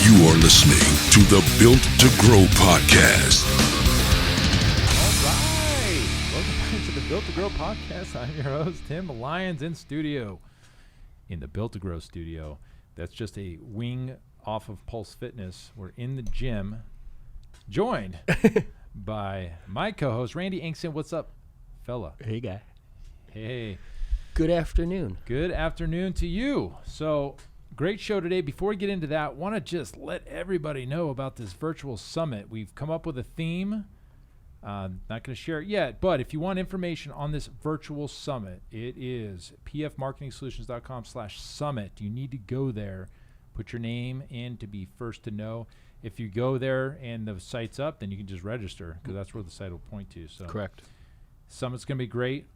You are listening to the Built to Grow podcast. All right. Welcome back to the Built to Grow podcast. I'm your host, Tim Lyons, in studio in the Built to Grow studio. That's just a wing off of Pulse Fitness. We're in the gym, joined by my co-host, Randy Inkson. What's up, fella? Hey, guy. Hey. Good afternoon. Good afternoon to you. So, great show today. Before we get into that, want to just let everybody know about this virtual summit. We've come up with a theme. Not going to share it yet, but if you want information on this virtual summit, it is pfmarketingsolutions.com/summit. You need to go there, put your name in to be first to know. If you go there and the site's up, then you can just register because that's where the site will point to. So, correct. Summit's going to be great.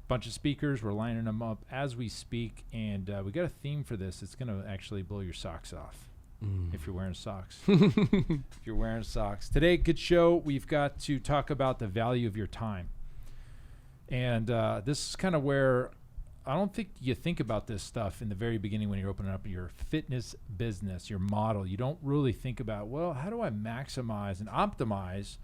Bunch of speakers. We're lining them up as we speak, and we got a theme for this. It's going to actually blow your socks off if you're wearing socks. If you're wearing socks. Today, good show. We've got to talk about the value of your time. And this is kind of where I don't think you think about this stuff in the very beginning when you're opening up your fitness business, your model. You don't really think about, well, how do I maximize and optimize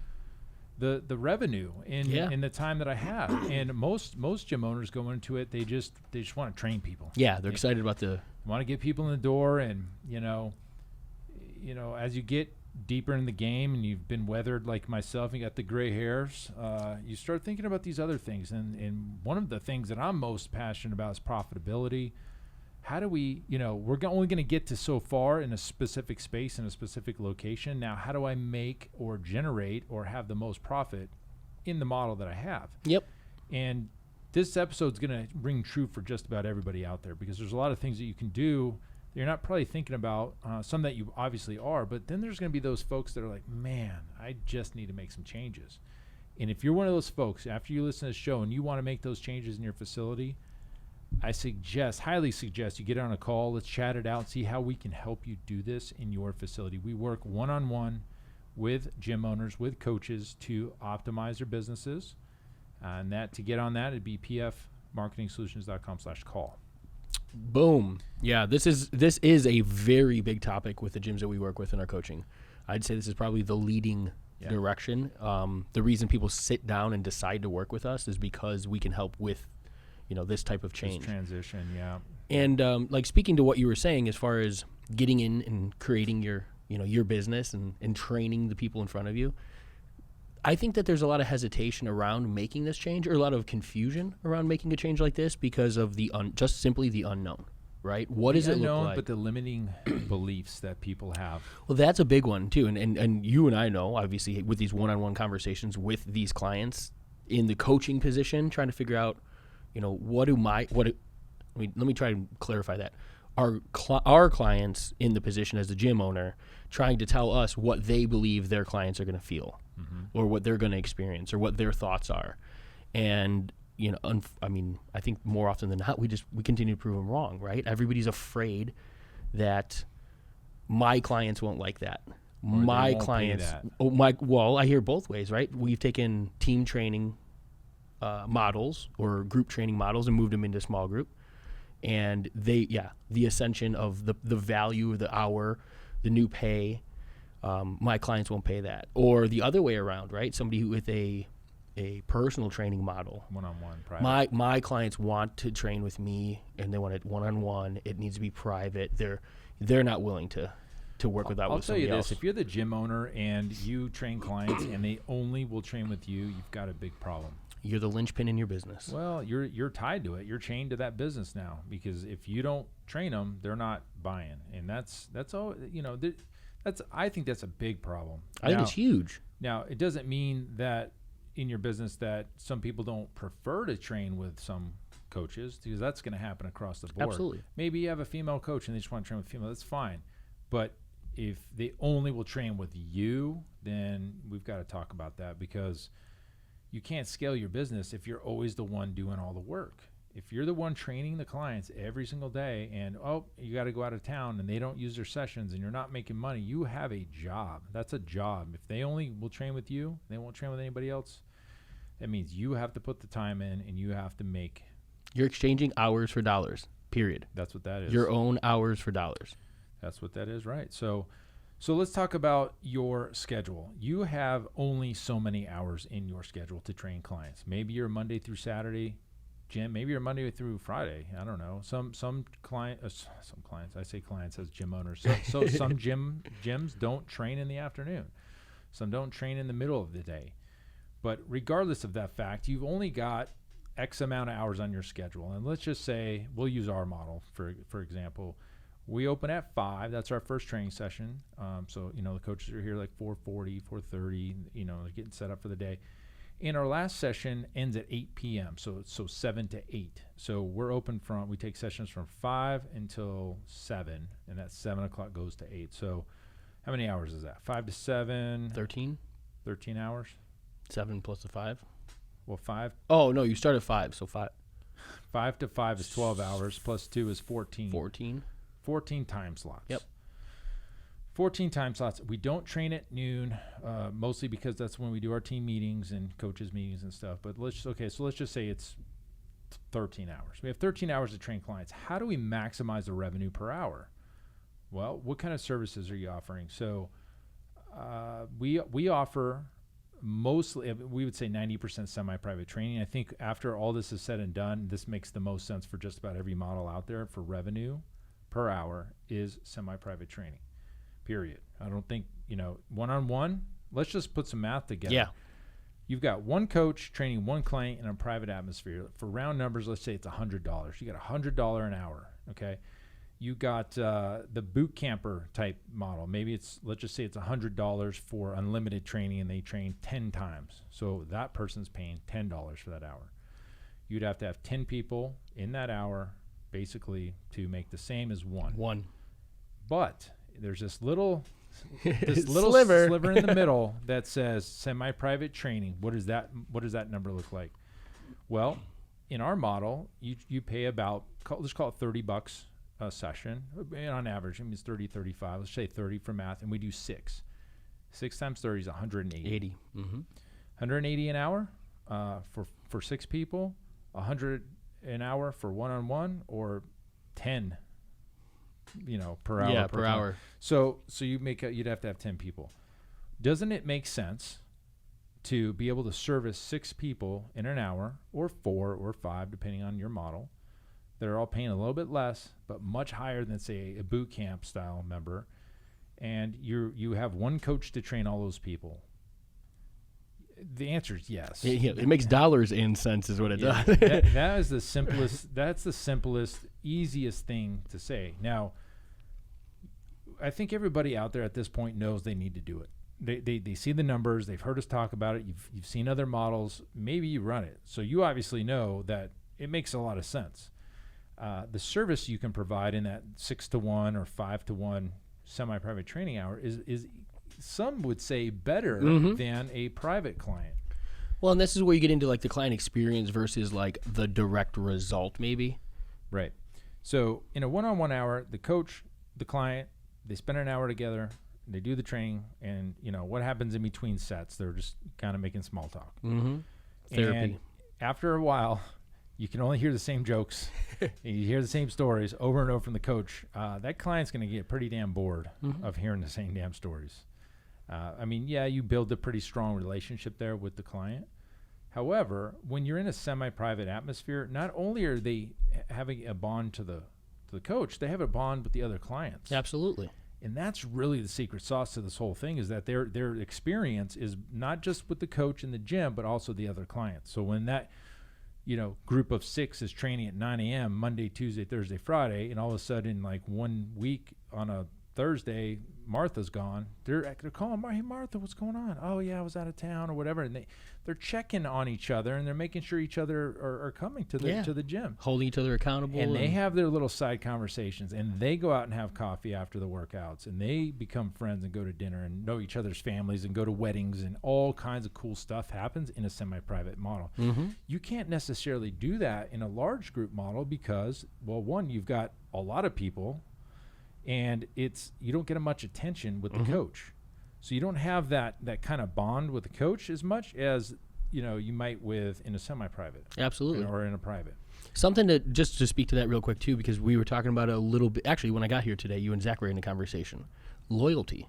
the revenue in the time that I have? And most gym owners go into it, they just want to train people. Yeah, they're excited about the want to get people in the door, and you know as you get deeper in the game and you've been weathered like myself and you got the gray hairs, you start thinking about these other things, and one of the things that I'm most passionate about is profitability. How do we, we're only going to get to so far in a specific space in a specific location. Now, how do I make or generate or have the most profit in the model that I have? Yep. And this episode's going to ring true for just about everybody out there, because there's a lot of things that you can do that you're not probably thinking about, some that you obviously are, but then there's going to be those folks that are like, man, I just need to make some changes. And if you're one of those folks, after you listen to the show and you want to make those changes in your facility, I highly suggest you get on a call. Let's chat it out, see how we can help you do this in your facility. We work one-on-one with gym owners, with coaches to optimize their businesses. And to get on that, it'd be pfmarketingsolutions.com/call. Boom. Yeah, this is a very big topic with the gyms that we work with in our coaching. I'd say this is probably the leading direction. The reason people sit down and decide to work with us is because we can help with this type of change. This transition, yeah. And like speaking to what you were saying as far as getting in and creating your business and training the people in front of you, I think that there's a lot of hesitation around making this change, or a lot of confusion around making a change like this because of just simply the unknown, right? What does it look like? But the limiting beliefs that people have. Well, that's a big one too. And you and I know, obviously, with these one-on-one conversations with these clients in the coaching position, trying to figure out, let me try to clarify that. Our clients in the position as the gym owner trying to tell us what they believe their clients are going to feel, or what they're going to experience, or what their thoughts are. And, I think more often than not, we continue to prove them wrong, right? Everybody's afraid that my clients won't like that. My clients, I hear both ways, right? We've taken team training models or group training models and moved them into small group, and the ascension of the value of the hour, the new pay, my clients won't pay that. Or the other way around, right? Somebody with a personal training model, one-on-one, private. My clients want to train with me and they want it one-on-one. It needs to be private. They're not willing to work with that. I'll tell you this: if you're the gym owner and you train clients and they only will train with you, you've got a big problem. You're the linchpin in your business. Well, you're tied to it. You're chained to that business now, because if you don't train them, they're not buying, and that's all. I think that's a big problem. I think it's huge. Now, it doesn't mean that in your business that some people don't prefer to train with some coaches, because that's going to happen across the board. Absolutely. Maybe you have a female coach and they just want to train with female. That's fine, but if they only will train with you, then we've got to talk about that, because you can't scale your business if you're always the one doing all the work. If you're the one training the clients every single day and, you got to go out of town and they don't use their sessions and you're not making money, you have a job. That's a job. If they only will train with you, they won't train with anybody else, that means you have to put the time in and you have to make. You're exchanging hours for dollars, period. That's what that is. Your own hours for dollars. That's what that is, right? So let's talk about your schedule. You have only so many hours in your schedule to train clients. Maybe you're Monday through Saturday gym. Maybe you're Monday through Friday. I don't know. Some clients. I say clients as gym owners. So some gyms don't train in the afternoon. Some don't train in the middle of the day. But regardless of that fact, you've only got X amount of hours on your schedule. And let's just say we'll use our model for example. We open at 5. That's our first training session. So, the coaches are here like 4:40, 4:30, they're getting set up for the day. And our last session ends at 8 p.m., so 7 to 8. So we're open we take sessions from 5 until 7, and that 7 o'clock goes to 8. So how many hours is that? 5 to 7? 13. 13 hours? 7 plus the 5. Well, 5. Oh, no, you start at 5, so 5. 5 to 5 is 12 hours, plus 2 is 14. 14 time slots. Yep. 14 time slots. We don't train at noon, mostly because that's when we do our team meetings and coaches meetings and stuff. But let's just say it's 13 hours. We have 13 hours to train clients. How do we maximize the revenue per hour? Well, what kind of services are you offering? So we offer mostly, we would say 90% semi-private training. I think after all this is said and done, this makes the most sense for just about every model out there for revenue per hour is semi-private training, period. I don't think, one-on-one, let's just put some math together. Yeah. You've got one coach training one client in a private atmosphere. For round numbers, let's say it's $100. You got $100 an hour, okay? You got the boot camper type model. Maybe let's just say it's $100 for unlimited training and they train 10 times. So that person's paying $10 for that hour. You'd have to have 10 people in that hour basically to make the same as one. But there's this little sliver in the middle that says semi-private training. What does that number look like? Well, in our model, you pay about, let's call it $30 a session. And on average, it means 30, 35. Let's say 30 for math, and we do 6. 6 times 30 is 180. Mm-hmm. 180 an hour for 6 people, 100 an hour for one-on-one, or 10 per hour. Yeah, per hour. So you'd have to have 10 people. Doesn't it make sense to be able to service 6 people in an hour, or 4 or 5 depending on your model, that are all paying a little bit less but much higher than, say, a boot camp style member, and you have one coach to train all those people? The answer is yes. Yeah, it makes dollars and cents is what it does. that is the simplest. That's the simplest, easiest thing to say. Now, I think everybody out there at this point knows they need to do it. They see the numbers. They've heard us talk about it. You've seen other models. Maybe you run it, so you obviously know that it makes a lot of sense. The service you can provide in that 6-to-1 or 5-to-1 semi-private training hour is some would say better than a private client. Well, and this is where you get into like the client experience versus like the direct result, maybe. Right. So in a one-on-one hour, the coach, the client, they spend an hour together, they do the training, and what happens in between sets? They're just kind of making small talk. Mm-hmm. Therapy. And after a while, you can only hear the same jokes. You hear the same stories over and over from the coach. That client's going to get pretty damn bored of hearing the same damn stories. You build a pretty strong relationship there with the client. However, when you're in a semi-private atmosphere, not only are they having a bond to the coach, they have a bond with the other clients. Absolutely. And that's really the secret sauce to this whole thing, is that their experience is not just with the coach in the gym, but also the other clients. So when that group of 6 is training at 9 a.m. Monday, Tuesday, Thursday, Friday, and all of a sudden, like 1 week on a Thursday, Martha's gone. They're calling, "Hey, Martha, what's going on?" "Oh, yeah, I was out of town," or whatever. And they're checking on each other, and they're making sure each other are coming to the gym, holding each other accountable, and they have their little side conversations, and they go out and have coffee after the workouts, and they become friends and go to dinner and know each other's families and go to weddings, and all kinds of cool stuff happens in a semi-private model. You can't necessarily do that in a large group model because, well, one, you've got a lot of people, and you don't get much attention with the coach. So you don't have that kind of bond with the coach as much as you might with in a semi-private. Absolutely. Or in a private. Something just to speak to that real quick too, because we were talking about it a little bit. Actually, when I got here today, you and Zach were in a conversation. Loyalty.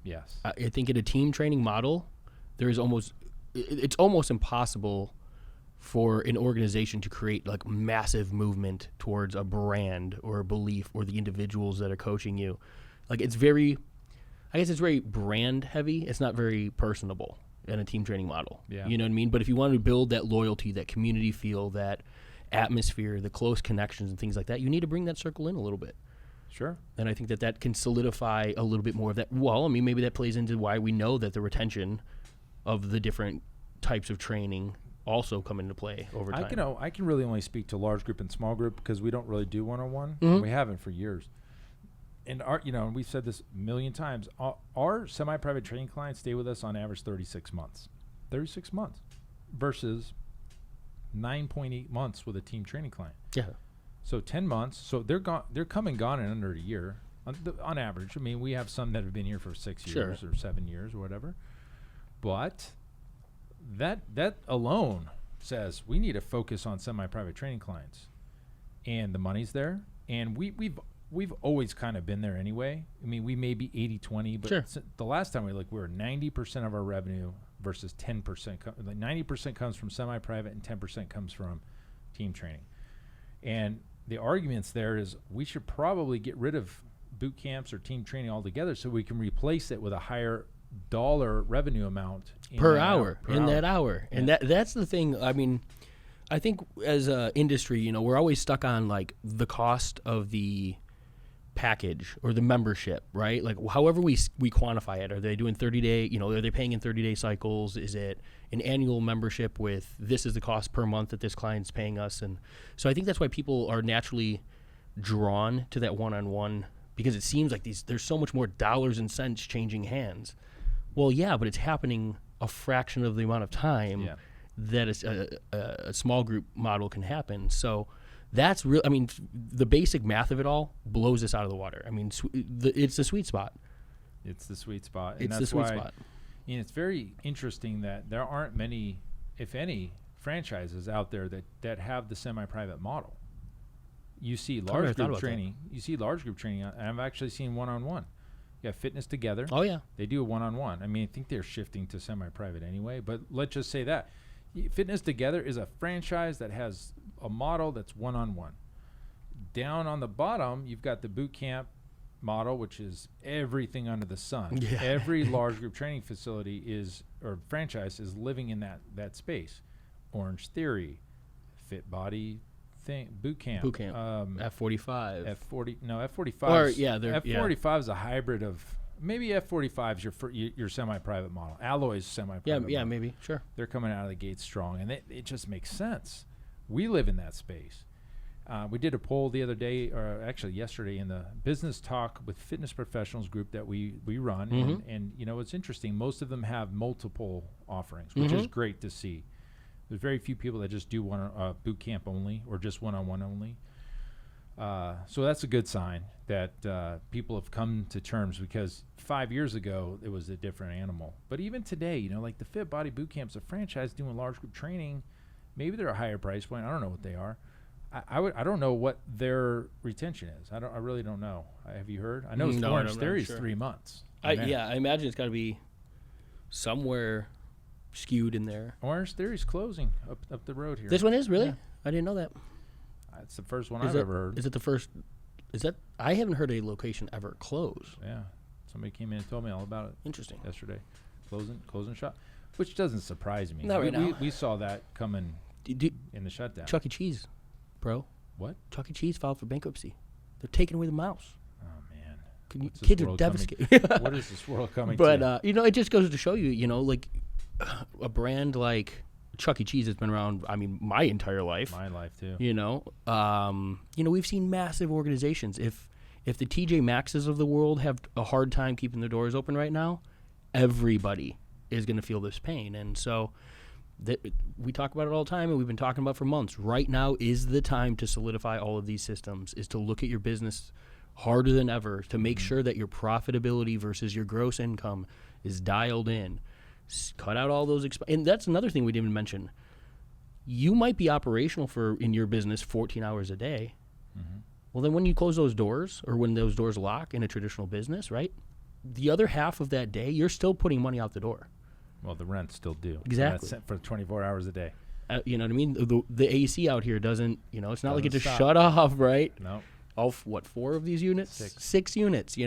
Yes. I think in a team training model, it's almost impossible for an organization to create like massive movement towards a brand or a belief or the individuals that are coaching you. Like it's very brand heavy. It's not very personable in a team training model. Yeah. You know what I mean? But if you want to build that loyalty, that community feel, that atmosphere, the close connections and things like that, you need to bring that circle in a little bit. Sure. And I think that can solidify a little bit more of that. Well, I mean, maybe that plays into why we know that the retention of the different types of training also come into play over time. I can really only speak to large group and small group because we don't really do one-on-one. Mm-hmm. We haven't for years. And and we've said this a million times. Our semi-private training clients stay with us on average 36 months. 36 months versus 9.8 months with a team training client. Yeah. So 10 months. So they're come and gone in under a year on average. I mean, we have some that have been here for 6 years Sure. or 7 years or whatever. But that alone says we need to focus on semi-private training clients, and the money's there, and we've always kind of been there anyway. I mean, we may be 80-20, but Sure. the last time we looked, we were 90% of our revenue versus 10%. Like 90% comes from semi-private and 10% comes from team training. And the arguments there is we should probably get rid of boot camps or team training altogether so we can replace it with a higher dollar revenue amount per hour. Yeah. And that's the thing. I mean, I think as a industry, we're always stuck on like the cost of the package or the membership, right? Like however we quantify it. Are they doing 30-day, are they paying in 30-day cycles? Is it an annual membership with this is the cost per month that this client's paying us? And so I think that's why people are naturally drawn to that one-on-one, because it seems like there's so much more dollars and cents changing hands. Well, yeah, but it's happening a fraction of the amount of time that a small group model can happen. So that's real. I mean, the basic math of it all blows us out of the water. I mean, it's the sweet spot. It's the sweet spot. It's the sweet spot. And it's very interesting that there aren't many, if any, franchises out there that have the semi-private model. You see large group training. You see large group training. And I've actually seen one-on-one. You have Fitness Together. Oh, yeah. They do a one-on-one. I mean, I think they're shifting to semi-private anyway, but let's just say that. Fitness Together is a franchise that has a model that's one-on-one. Down on the bottom, you've got the boot camp model, which is everything under the sun. Yeah. Every large group training facility or franchise is living in that space. Orange Theory, Fit Body boot camp. F45. F45. Or F45 is a hybrid of maybe F45 is your semi-private model. Alloy's semi-private. Yeah, model. maybe. Sure. They're coming out of the gate strong, and it just makes sense. We live in that space. We did a poll the other day, or actually yesterday, in the Business Talk with Fitness Professionals group that we run, Mm-hmm. and it's interesting. Most of them have multiple offerings, which is great to see. There's very few people that just do one boot camp only or just one-on-one only. So that's a good sign that people have come to terms, because 5 years ago it was a different animal. But even today, like the Fit Body Boot Camp's a franchise doing large group training. Maybe they're a higher price point. I don't know what they are. I don't know what their retention is. I really don't know. Have you heard? I know Orange Theory is 3 months. I imagine it's got to be somewhere skewed in there. Orange Theory's closing up the road here. This one is really? Yeah. I didn't know that. It's the first one I've ever heard. Is it the first? Is that? I haven't heard a location ever close. Yeah, somebody came in and told me all about it. Interesting. Yesterday, closing shop, which doesn't surprise me. Not right now. We saw that coming in the shutdown. Chuckie Cheese, bro. What? Chuckie Cheese filed for bankruptcy. They're taking away the mouse. Oh man, kids are devastated. What is this world coming to? But it just goes to show you, like a brand like Chuckie Cheese has been around, I mean, my entire life. My life too. We've seen massive organizations. If the TJ Maxxes of the world have a hard time keeping their doors open right now, everybody is going to feel this pain. And so we talk about it all the time, and we've been talking about it for months. Right now is the time to solidify all of these systems, is to look at your business harder than ever, to make sure that your profitability versus your gross income is dialed in. Cut out all those and that's another thing we didn't even mention. You might be operational in your business 14 hours a day. Mm-hmm. Well, then when you close those doors or when those doors lock in a traditional business, right? The other half of that day, you're still putting money out the door. Well, the rent's still due. Exactly. So that's for 24 hours a day. You know what I mean? The AC out here doesn't, it's not like it just stop. shut off, right? No. All, 4 of these units? 6. 6 units,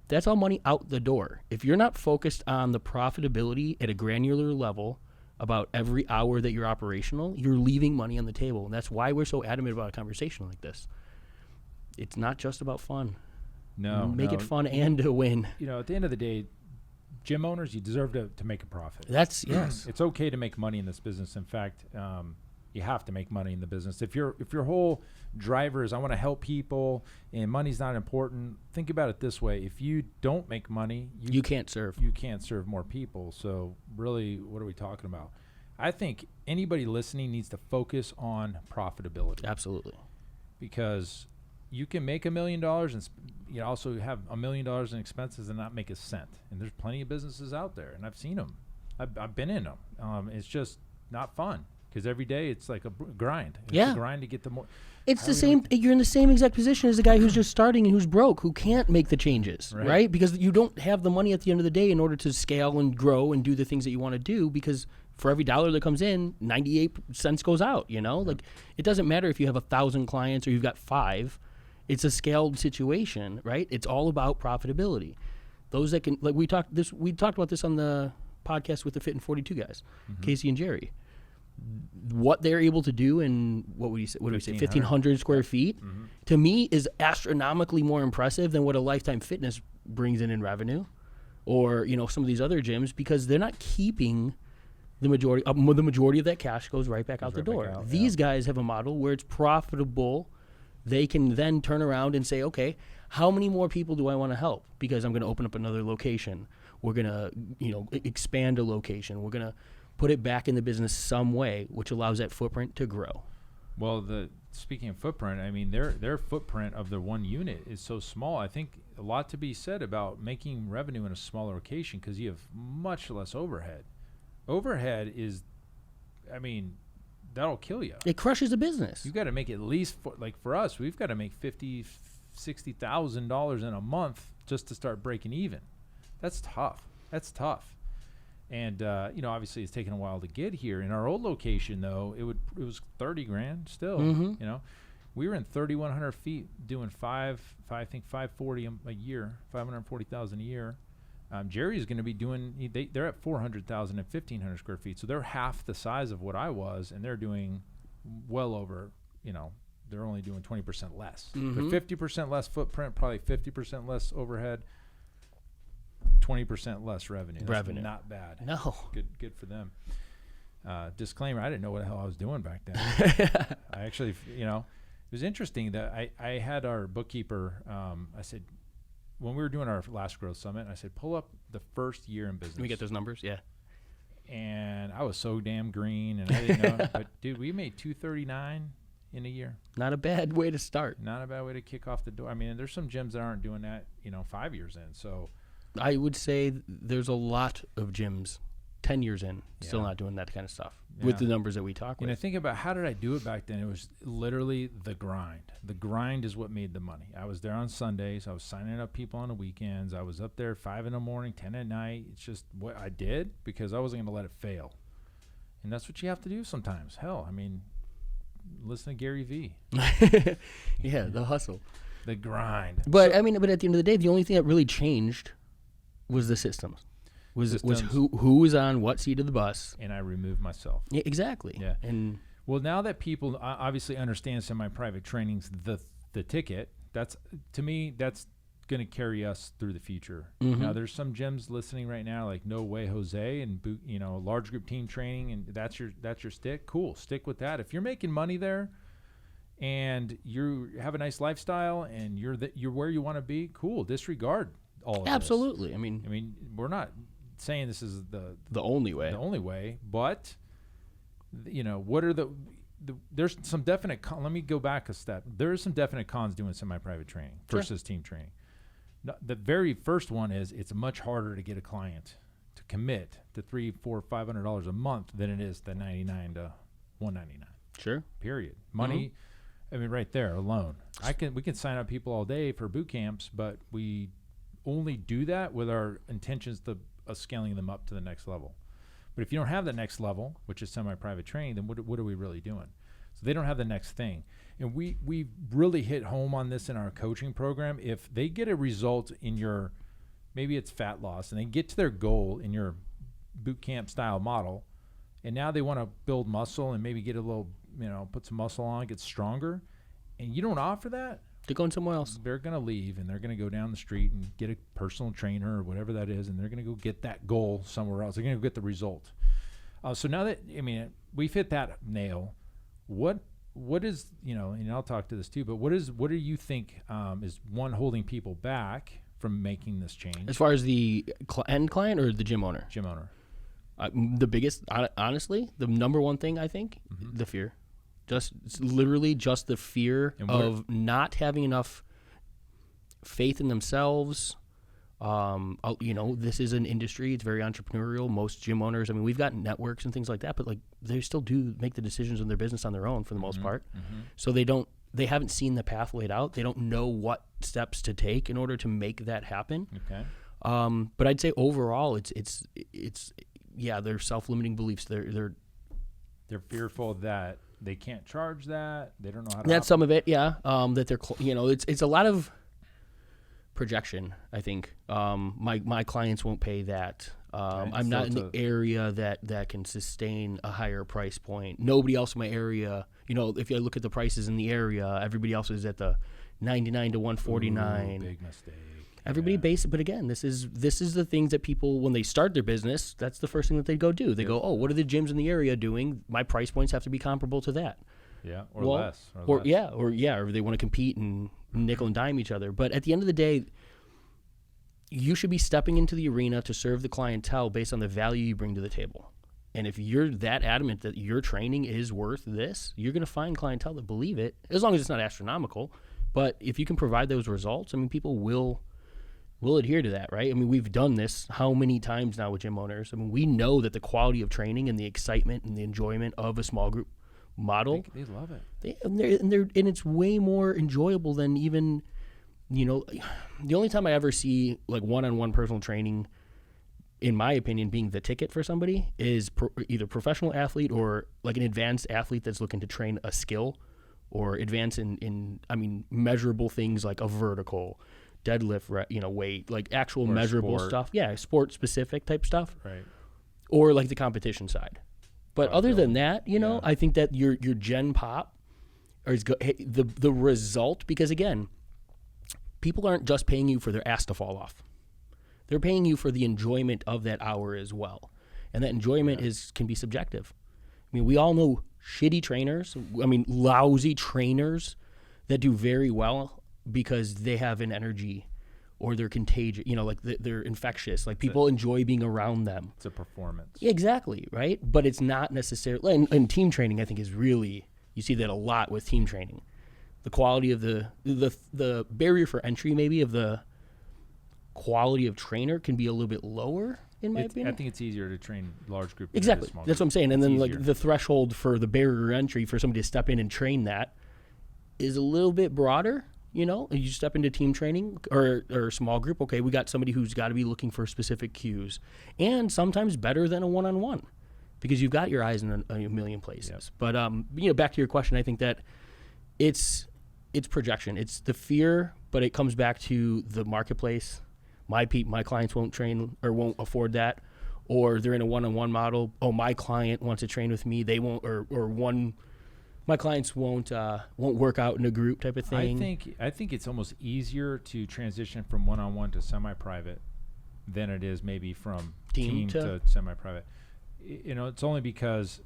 That's all money out the door. If you're not focused on the profitability at a granular level about every hour that you're operational, you're leaving money on the table. And that's why we're so adamant about a conversation like this. It's not just about fun. No. Make it fun and to win. At the end of the day, gym owners, you deserve to make a profit. That's, yes. It's okay to make money in this business. In fact, you have to make money in the business. If your whole driver is I want to help people and money's not important, think about it this way. If you don't make money, you can't serve. You can't serve more people. So really, what are we talking about? I think anybody listening needs to focus on profitability. Absolutely. Because you can make $1 million and you also have $1 million in expenses and not make a cent. And there's plenty of businesses out there, and I've seen them. I've been in them. It's just not fun. Because every day it's like a grind. It's a grind to get the more. It's the same. You're in the same exact position as the guy who's just starting and who's broke, who can't make the changes, right? Because you don't have the money at the end of the day in order to scale and grow and do the things that you want to do. Because for every dollar that comes in, 98 cents goes out. Like it doesn't matter if you have 1,000 clients or you've got 5. It's a scaled situation, right? It's all about profitability. Those that can, like we talked about this on the podcast with the Fit in 42 guys, Casey and Jerry. What they're able to do in what do we say 1,500 square feet to me is astronomically more impressive than what a Lifetime Fitness brings in revenue, or some of these other gyms, because they're not keeping the majority of that cash goes right back out the door. These guys have a model where it's profitable. They can then turn around and say, okay, how many more people do I want to help? Because I'm going to open up another location. We're going to expand a location. We're going to put it back in the business some way, which allows that footprint to grow. Well, speaking of footprint, I mean, their footprint of their one unit is so small. I think a lot to be said about making revenue in a smaller location because you have much less overhead. Overhead is, I mean, that'll kill you. It crushes the business. You've got to make at least, for us, we've got to make $50,000, $60,000 in a month just to start breaking even. That's tough. And obviously it's taken a while to get here. In our old location, though, it was $30,000 still. We were in 3,100 feet doing I think 540 a year, 540,000 a year. Jerry's going to be doing. They're at 400,000 and 1,500 square feet, so they're half the size of what I was, and they're doing well over. They're only doing 20% less, but 50% less footprint, probably 50% less overhead. 20% less revenue. That's not bad. No. Good for them. Disclaimer, I didn't know what the hell I was doing back then. I actually, it was interesting that I had our bookkeeper, I said, when we were doing our last growth summit, I said, pull up the first year in business. Can we get those numbers? Yeah. And I was so damn green, and I didn't know. But, dude, we made $239 in a year. Not a bad way to start. Not a bad way to kick off the door. I mean, there's some gyms that aren't doing that, 5 years in, so. I would say there's a lot of gyms 10 years in still not doing that kind of stuff with the numbers that we talk with. Think about how did I do it back then? It was literally the grind. The grind is what made the money. I was there on Sundays. I was signing up people on the weekends. I was up there 5 in the morning, 10 at night. It's just what I did because I wasn't going to let it fail. And that's what you have to do sometimes. Hell, I mean, listen to Gary Vee. Yeah, the hustle. The grind. But, at the end of the day, the only thing that really changed was the systems. Was who was on what seat of the bus. And I removed myself. Yeah, exactly. Yeah. And well, now that people obviously understand semi-private training's the ticket, that's to me that's going to carry us through the future. Now there's some gyms listening right now like No Way Jose and large group team training, and that's your stick. Cool, stick with that. If you're making money there and you have a nice lifestyle and you're where you want to be, cool. Disregard all of absolutely. This. I mean, we're not saying this is the only way. The only way, but what are there's some definite let me go back a step. There is some definite cons doing semi-private training versus team training. The very first one is it's much harder to get a client to commit to $300, $400, $500 a month than it is the $99 to $199. Sure. Period. Money. I mean, right there alone. We can sign up people all day for boot camps, but we only do that with our intentions of scaling them up to the next level. But if you don't have the next level, which is semi-private training, then what are we really doing? So they don't have the next thing. And we really hit home on this in our coaching program. If they get a result in your, maybe it's fat loss, and they get to their goal in your boot camp style model, and now they want to build muscle and maybe get a little, put some muscle on, get stronger, and you don't offer that, They're going somewhere else. they're going to leave, and they're going to go down the street and get a personal trainer or whatever that is, and they're going to go get that goal somewhere else. They're going to go get the result. So now that, we've hit that nail, what is, and I'll talk to this too, but what do you think is one holding people back from making this change? As far as the end client or the gym owner? Gym owner. The biggest, honestly, the number one thing, I think, the fear. It's literally just the fear of not having enough faith in themselves. This is an industry. It's very entrepreneurial. Most gym owners, we've got networks and things like that, but they still do make the decisions in their business on their own for the most part. So they haven't seen the path laid out. They don't know what steps to take in order to make that happen. Okay. But I'd say overall, it's their self-limiting beliefs. They're fearful that they can't charge that. They don't know how to. That's some of it, yeah. That they're, it's a lot of projection. I think my clients won't pay that. I'm not in the area that can sustain a higher price point. Nobody else in my area. If you look at the prices in the area, everybody else is at the $99 to $149. Big mistake. Everybody but again, this is the things that people, when they start their business, that's the first thing that they go do. They go, oh, what are the gyms in the area doing? My price points have to be comparable to that. Yeah, less. Or they want to compete and nickel and dime each other. But at the end of the day, you should be stepping into the arena to serve the clientele based on the value you bring to the table. And if you're that adamant that your training is worth this, you're going to find clientele that believe it, as long as it's not astronomical. But if you can provide those results, people will adhere to that, right? We've done this how many times now with gym owners. We know that the quality of training and the excitement and the enjoyment of a small group model, they love it. And it's way more enjoyable than even, the only time I ever see one-on-one personal training, in my opinion, being the ticket for somebody is either professional athlete or an advanced athlete that's looking to train a skill or advance in measurable things like a vertical, deadlift, weight, actual or measurable stuff. Yeah, sport specific type stuff. Right. Or the competition side. But other than that, I think that your gen pop is the result, because again, people aren't just paying you for their ass to fall off. They're paying you for the enjoyment of that hour as well. And that enjoyment can be subjective. We all know shitty trainers, lousy trainers that do very well because they have an energy or they're contagious, they're infectious. People enjoy being around them. It's a performance. Exactly, right? But it's not necessarily, and team training I think is really, you see that a lot with team training. The quality of the barrier for entry maybe of the quality of trainer can be a little bit lower in my opinion. I think it's easier to train large group. Exactly, that's what I'm saying. And then the threshold for the barrier entry for somebody to step in and train that is a little bit broader. You step into team training or small group. Okay, we got somebody who's got to be looking for specific cues, and sometimes better than a one-on-one, because you've got your eyes in a million places. Yep. But back to your question, I think that it's projection. It's the fear, but it comes back to the marketplace. My clients won't train or won't afford that, or they're in a one-on-one model. Oh, my client wants to train with me. They won't, my clients won't work out in a group type of thing. I think it's almost easier to transition from one-on-one to semi-private than it is maybe from team to semi-private. It's only because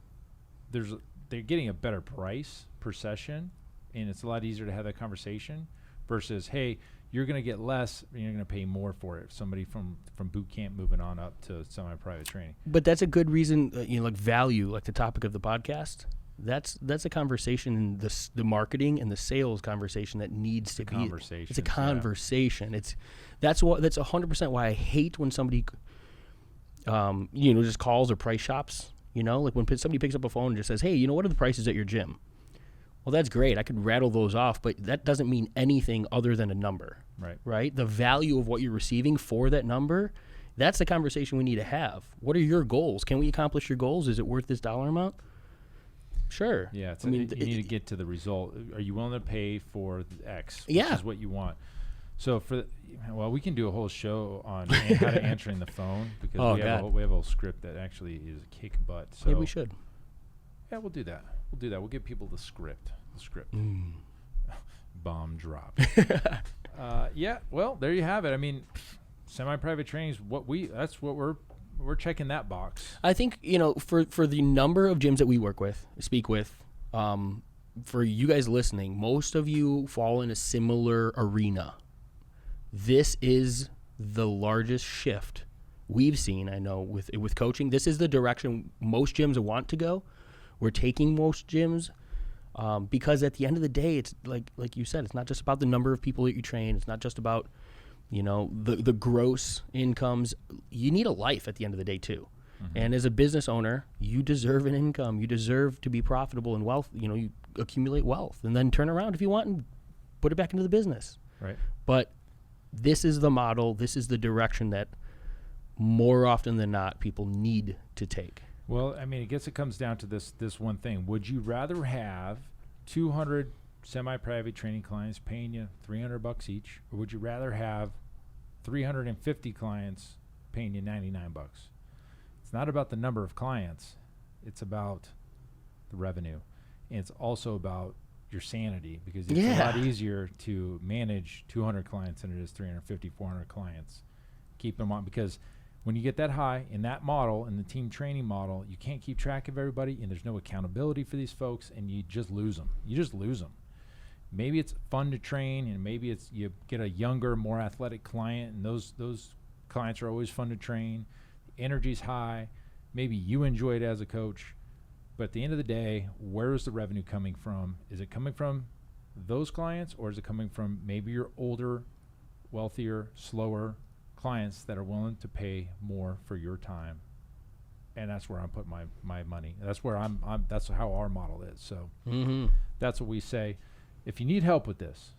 they're getting a better price per session, and it's a lot easier to have that conversation versus, hey, you're going to get less, and you're going to pay more for it. Somebody from boot camp moving on up to semi-private training. But that's a good reason, value, like the topic of the podcast. That's a conversation in the marketing and the sales conversation that needs to be. It's a conversation. Yeah. That's 100% why I hate when somebody. Just calls or price shops. Like when somebody picks up a phone and just says, hey, what are the prices at your gym? Well, that's great. I could rattle those off, but that doesn't mean anything other than a number. Right? The value of what you're receiving for that number, that's the conversation we need to have. What are your goals? Can we accomplish your goals? Is it worth this dollar amount? Sure. Yeah, you need to get to the result. Are you willing to pay for the X, which Yeah. is what you want? So we can do a whole show on how to answering the phone because we have a whole script that actually is a kick butt. So Yeah, we should. Yeah, we'll do that. We'll give people the script. Bomb drop. Yeah. Well, there you have it. I mean, semi-private training is that's what we're checking that box. I think, for the number of gyms that we speak with, for you guys listening, most of you fall in a similar arena. This is the largest shift we've seen, I know, with coaching. This is the direction most gyms want to go. We're taking most gyms because at the end of the day, it's like you said, it's not just about the number of people that you train. It's not just about, the gross incomes. You need a life at the end of the day too. Mm-hmm. And as a business owner, you deserve an income. You deserve to be profitable and wealth. You accumulate wealth and then turn around if you want and put it back into the business. Right. But this is the model. This is the direction that more often than not people need to take. Well, I mean, it comes down to this one thing. Would you rather have 200 semi-private training clients paying you $300 each, or would you rather have 350 clients paying you $99? It's not about the number of clients. It's about the revenue. And it's also about your sanity, because it's a lot easier to manage 200 clients than it is 350, 400 clients. Keep them on, because when you get that high in that model, in the team training model, you can't keep track of everybody, and there's no accountability for these folks, and you just lose them. Maybe it's fun to train, and maybe it's you get a younger, more athletic client, and those clients are always fun to train. The energy's high. Maybe you enjoy it as a coach. But at the end of the day, where is the revenue coming from? Is it coming from those clients, or is it coming from maybe your older, wealthier, slower clients that are willing to pay more for your time? And that's where I'm putting my money. That's where that's how our model is. So that's what we say. If you need help with this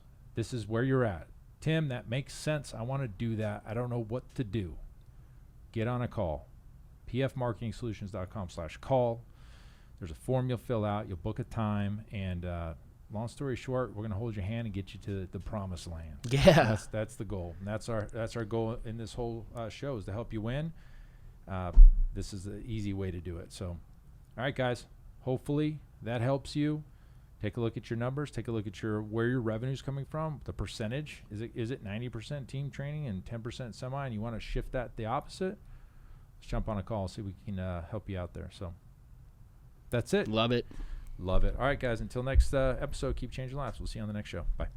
is where you're at. Tim, that makes sense. I want to do that. I don't know what to do. Get on a call. pfmarketingsolutions.com/call. There's a form you'll fill out. You'll book a time. And long story short, we're going to hold your hand and get you to the promised land. Yeah. That's the goal. And that's our goal in this whole show, is to help you win. This is the easy way to do it. So, all right, guys, hopefully that helps you. Take a look at your numbers. Take a look at where your revenue is coming from. The percentage, is it 90% team training and 10% semi, and you want to shift that the opposite? Let's jump on a call and see if we can help you out there. So that's it. Love it. All right, guys, until next episode, keep changing lives. We'll see you on the next show. Bye.